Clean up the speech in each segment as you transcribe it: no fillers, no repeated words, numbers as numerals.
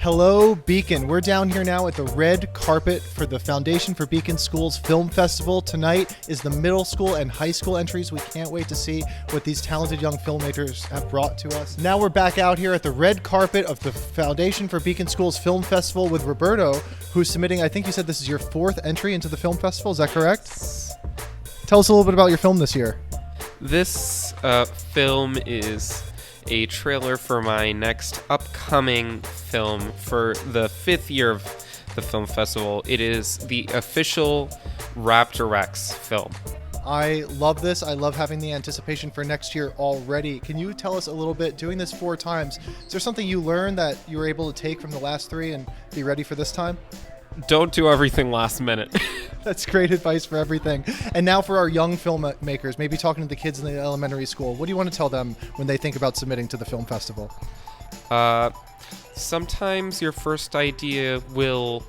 Hello, Beacon. We're down here now at the red carpet for the Foundation for Beacon Schools Film Festival. Tonight is the middle school and high school entries. We can't wait to see what these talented young filmmakers have brought to us. Now we're back out here at the red carpet of the Foundation for Beacon Schools Film Festival with Roberto, who's submitting, I think you said this is your fourth entry into the film festival. Is that correct? Tell us a little bit about your film this year. This film is a trailer for my next upcoming film for the 5th year of the film festival. It is the official Raptor X film. I love this. I love having the anticipation for next year already. Can you tell us a little bit, doing this 4 times, is there something you learned that you were able to take from the last 3 and be ready for this time? Don't do everything last minute. That's great advice for everything. And now for our young filmmakers, maybe talking to the kids in the elementary school, what do you want to tell them when they think about submitting to the film festival? Sometimes your first idea will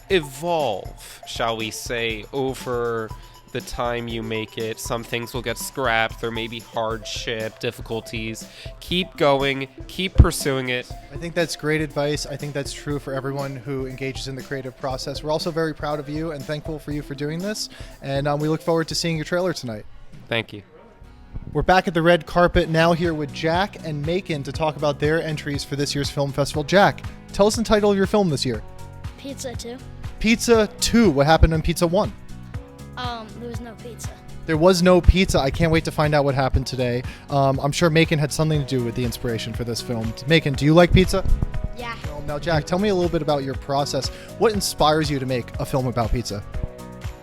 evolve, shall we say, over the time you make it. Some things will get scrapped. There may be hardship, difficulties. Keep going. Keep pursuing it. I think that's great advice. I think that's true for everyone who engages in the creative process. We're also very proud of you and thankful for you for doing this. And we look forward to seeing your trailer tonight. Thank you. We're back at the red carpet now here with Jack and Macon to talk about their entries for this year's film festival. Jack, tell us the title of your film this year. Pizza 2. Pizza 2. What happened in Pizza 1? There was no pizza. There was no pizza. I can't wait to find out what happened today. I'm sure Macon had something to do with the inspiration for this film. Macon, do you like pizza? Yeah. Now, Jack, tell me a little bit about your process. What inspires you to make a film about pizza?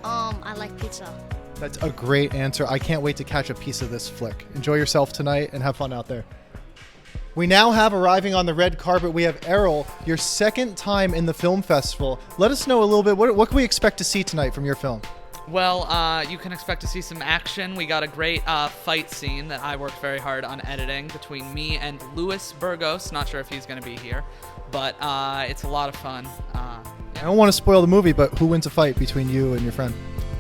I like pizza. That's a great answer. I can't wait to catch a piece of this flick. Enjoy yourself tonight and have fun out there. We now have arriving on the red carpet, we have Errol, your second time in the film festival. Let us know a little bit, what can we expect to see tonight from your film? Well, you can expect to see some action. We got a great fight scene that I worked very hard on editing between me and Luis Burgos. Not sure if he's going to be here, but it's a lot of fun. I don't want to spoil the movie, but who wins a fight between you and your friend?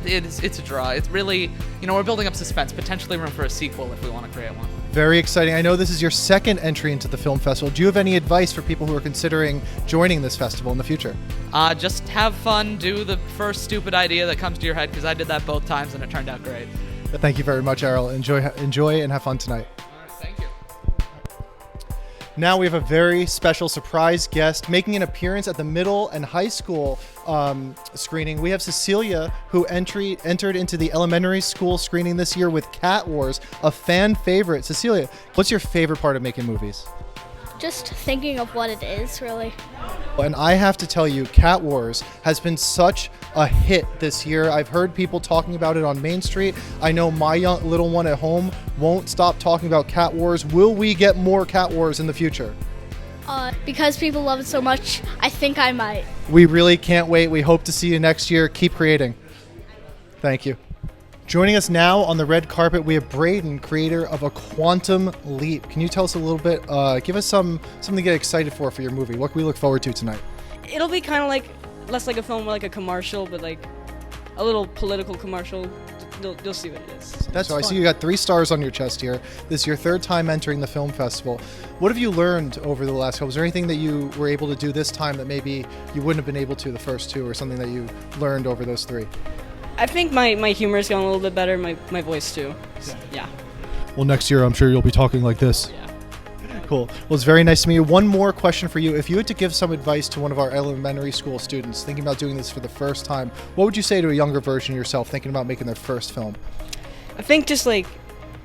It's a draw. It's really, we're building up suspense, potentially room for a sequel if we want to create one. Very exciting. I know this is your second entry into the film festival. Do you have any advice for people who are considering joining this festival in the future? Just have fun, do the first stupid idea that comes to your head, because I did that both times and it turned out great. Thank you very much, Errol. Enjoy and have fun tonight. All right, thank you. Now we have a very special surprise guest making an appearance at the middle and high school screening. We have Cecilia, who entered into the elementary school screening this year with Cat Wars, a fan favorite. Cecilia, what's your favorite part of making movies? Just thinking of what it is, really. And I have to tell you, Cat Wars has been such a hit this year. I've heard people talking about it on Main Street. I know my little one at home won't stop talking about Cat Wars. Will we get more Cat Wars in the future? Because people love it so much, I think I might. We really can't wait. We hope to see you next year. Keep creating. Thank you. Joining us now on the red carpet, we have Braden, creator of A Quantum Leap. Can you tell us a little bit, give us something to get excited for your movie? What can we look forward to tonight? It'll be kind of like, less like a film, more like a commercial, but like a little political commercial. You'll see what it is. That's so fun. I see you got 3 stars on your chest here. This is your 3rd time entering the film festival. What have you learned over the last couple? Was there anything that you were able to do this time that maybe you wouldn't have been able to the first 2, or something that you learned over those 3? I think my humor's gotten a little bit better, my voice too. Yeah. Well, next year I'm sure you'll be talking like this. Yeah. Cool. Well, it's very nice to meet you. One more question for you. If you had to give some advice to one of our elementary school students thinking about doing this for the first time, what would you say to a younger version of yourself thinking about making their first film? I think just like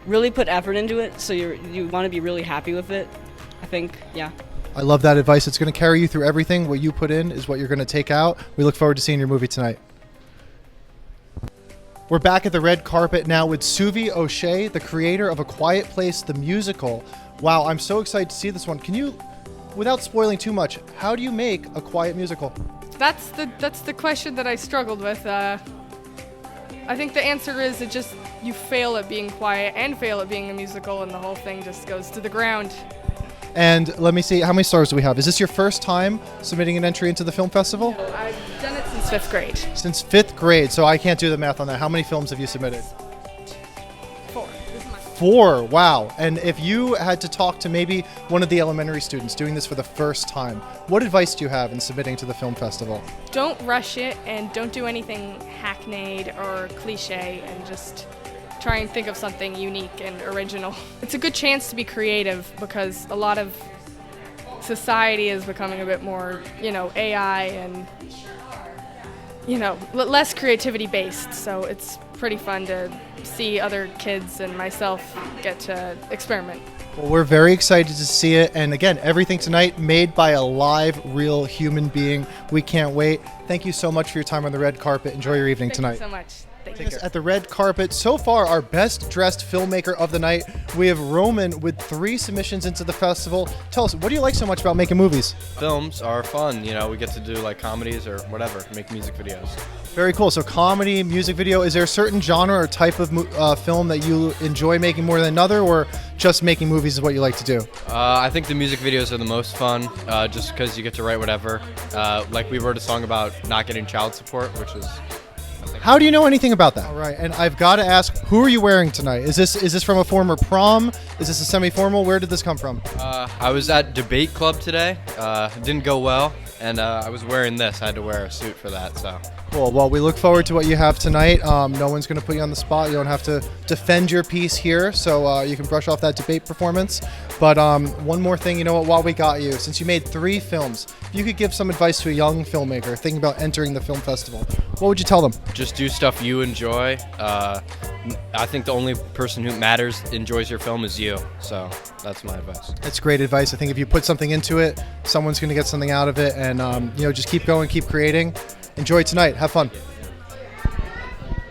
really put effort into it, so you want to be really happy with it. I think, yeah. I love that advice. It's going to carry you through everything. What you put in is what you're going to take out. We look forward to seeing your movie tonight. We're back at the red carpet now with Suvi O'Shea, the creator of A Quiet Place, the musical. Wow, I'm so excited to see this one. Can you, without spoiling too much, how do you make a quiet musical? That's the question that I struggled with. I think the answer is you fail at being quiet and fail at being a musical, and the whole thing just goes to the ground. And let me see, how many stars do we have? Is this your first time submitting an entry into the film festival? I've done it since 5th grade. Since 5th grade, so I can't do the math on that. How many films have you submitted? 4. This is my 4th. 4, wow. And if you had to talk to maybe one of the elementary students doing this for the first time, what advice do you have in submitting to the film festival? Don't rush it and don't do anything hackneyed or cliche, and just try and think of something unique and original. It's a good chance to be creative because a lot of society is becoming a bit more, AI and, less creativity based. So it's pretty fun to see other kids and myself get to experiment. Well, we're very excited to see it. And again, everything tonight made by a live, real human being. We can't wait. Thank you so much for your time on the red carpet. Enjoy your evening tonight. Thank you so much. Thank you. At the red carpet, so far our best dressed filmmaker of the night, we have Roman with 3 submissions into the festival. Tell us, what do you like so much about making movies? Films are fun, we get to do like comedies or whatever, make music videos. Very cool. So comedy, music video, is there a certain genre or type of film that you enjoy making more than another, or just making movies is what you like to do? I think the music videos are the most fun, just because you get to write whatever. Like we wrote a song about not getting child support, which is... How do you know anything about that? All right, and I've got to ask, who are you wearing tonight? Is this from a former prom? Is this a semi-formal? Where did this come from? I was at debate club today. It didn't go well, and I was wearing this. I had to wear a suit for that, so... Cool. Well, we look forward to what you have tonight. No one's going to put you on the spot. You don't have to defend your piece here, so you can brush off that debate performance. But one more thing, while we got you, since you made 3 films, if you could give some advice to a young filmmaker thinking about entering the film festival, what would you tell them? Just do stuff you enjoy. I think the only person who matters enjoys your film is you, so that's my advice. That's great advice. I think if you put something into it, someone's going to get something out of it, and just keep going, keep creating. Enjoy tonight. Have fun.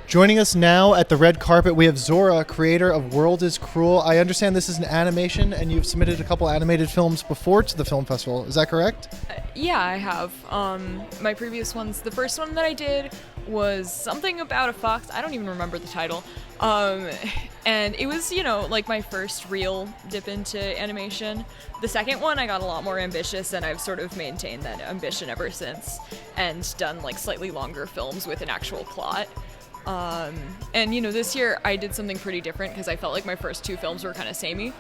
Joining us now at the red carpet, we have Zora, creator of World is Cruel. I understand this is an animation, and you've submitted a couple animated films before to the film festival. Is that correct? Yeah, I have. My previous ones, the first one that I did was something about a fox. I don't even remember the title. And it was, like my first real dip into animation. The second one, I got a lot more ambitious, and I've sort of maintained that ambition ever since, and done like slightly longer films with an actual plot. And this year I did something pretty different because I felt like my first 2 films were kind of samey.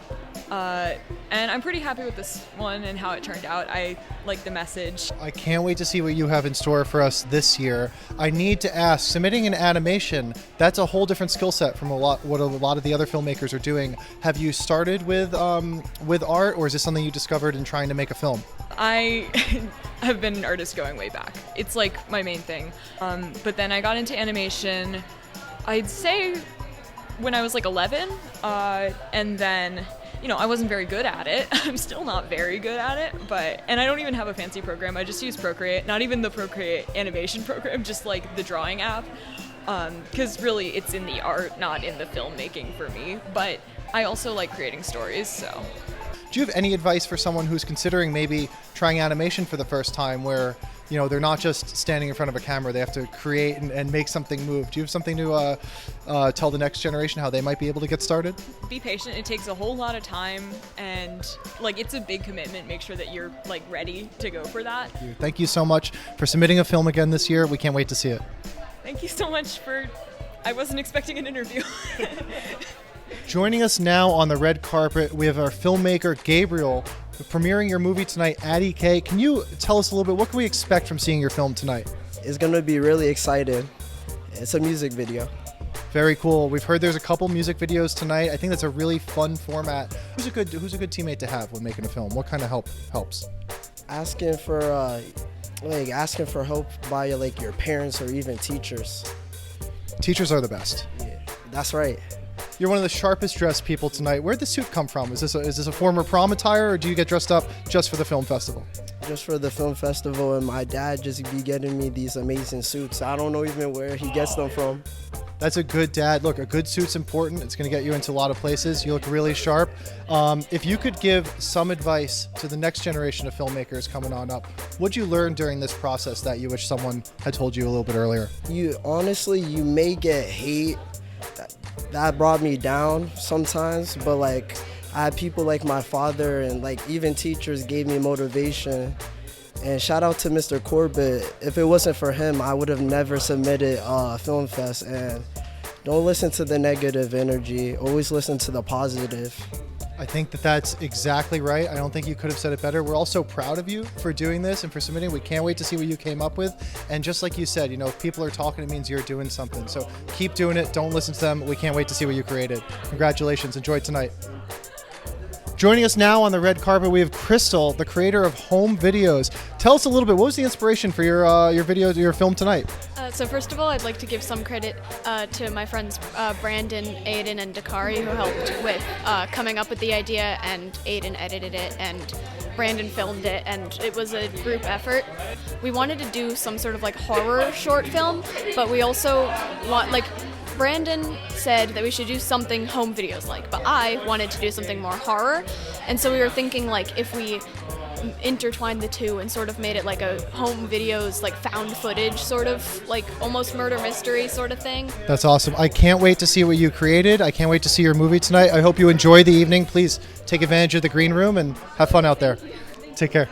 And I'm pretty happy with this one and how it turned out. I like the message. I can't wait to see what you have in store for us this year. I need to ask, submitting an animation, that's a whole different skill set from what a lot of the other filmmakers are doing. Have you started with art, or is this something you discovered in trying to make a film? I have been an artist going way back. It's like my main thing. But then I got into animation, I'd say when I was like 11, and then I wasn't very good at it. I'm still not very good at it, and I don't even have a fancy program. I just use Procreate, not even the Procreate animation program, just like the drawing app, because really it's in the art, not in the filmmaking for me. But I also like creating stories, so. Do you have any advice for someone who's considering maybe trying animation for the first time, where they're not just standing in front of a camera, they have to create and make something move? Do you have something to tell the next generation how they might be able to get started? Be patient. It takes a whole lot of time, and it's a big commitment. Make sure that you're ready to go for that. Thank you so much for submitting a film again this year. We can't wait to see it. Thank you so much I wasn't expecting an interview. Joining us now on the red carpet, we have our filmmaker, Gabriel, premiering your movie tonight, Addie K. Can you tell us a little bit, what can we expect from seeing your film tonight? It's going to be really exciting. It's a music video. Very cool. We've heard there's a couple music videos tonight. I think that's a really fun format. Who's a good teammate to have when making a film? What kind of helps? Asking for help by your parents or even teachers. Teachers are the best. Yeah, that's right. You're one of the sharpest dressed people tonight. Where'd the suit come from? Is this a former prom attire, or do you get dressed up just for the film festival? Just for the film festival, and my dad just be getting me these amazing suits. I don't know even where he gets them from. That's a good dad. Look, a good suit's important. It's going to get you into a lot of places. You look really sharp. If you could give some advice to the next generation of filmmakers coming on up, what'd you learn during this process that you wish someone had told you a little bit earlier? You may get hate. That brought me down sometimes, but I had people like my father and even teachers gave me motivation. And shout out to Mr. Corbett. If it wasn't for him, I would have never submitted Film Fest. And don't listen to the negative energy. Always listen to the positive. I think that that's exactly right. I don't think you could have said it better. We're all so proud of you for doing this and for submitting. We can't wait to see what you came up with. And just like you said, you know, if people are talking, it means you're doing something. So keep doing it. Don't listen to them. We can't wait to see what you created. Congratulations. Enjoy tonight. Joining us now on the red carpet, we have Crystal, the creator of Home Videos. Tell us a little bit. What was the inspiration for your video, your film tonight? So first of all, I'd like to give some credit to my friends Brandon, Aiden, and Dakari, who helped with coming up with the idea, and Aiden edited it, and Brandon filmed it, and it was a group effort. We wanted to do some sort of like horror short film, but we also Brandon said that we should do something home videos like, but I wanted to do something more horror, and so we were thinking like if we intertwined the two and sort of made it like a home videos, like found footage sort of like almost murder mystery sort of thing. That's awesome. I can't wait to see what you created. I can't wait to see your movie tonight. I hope you enjoy the evening. Please take advantage of the green room and have fun out there. Take care.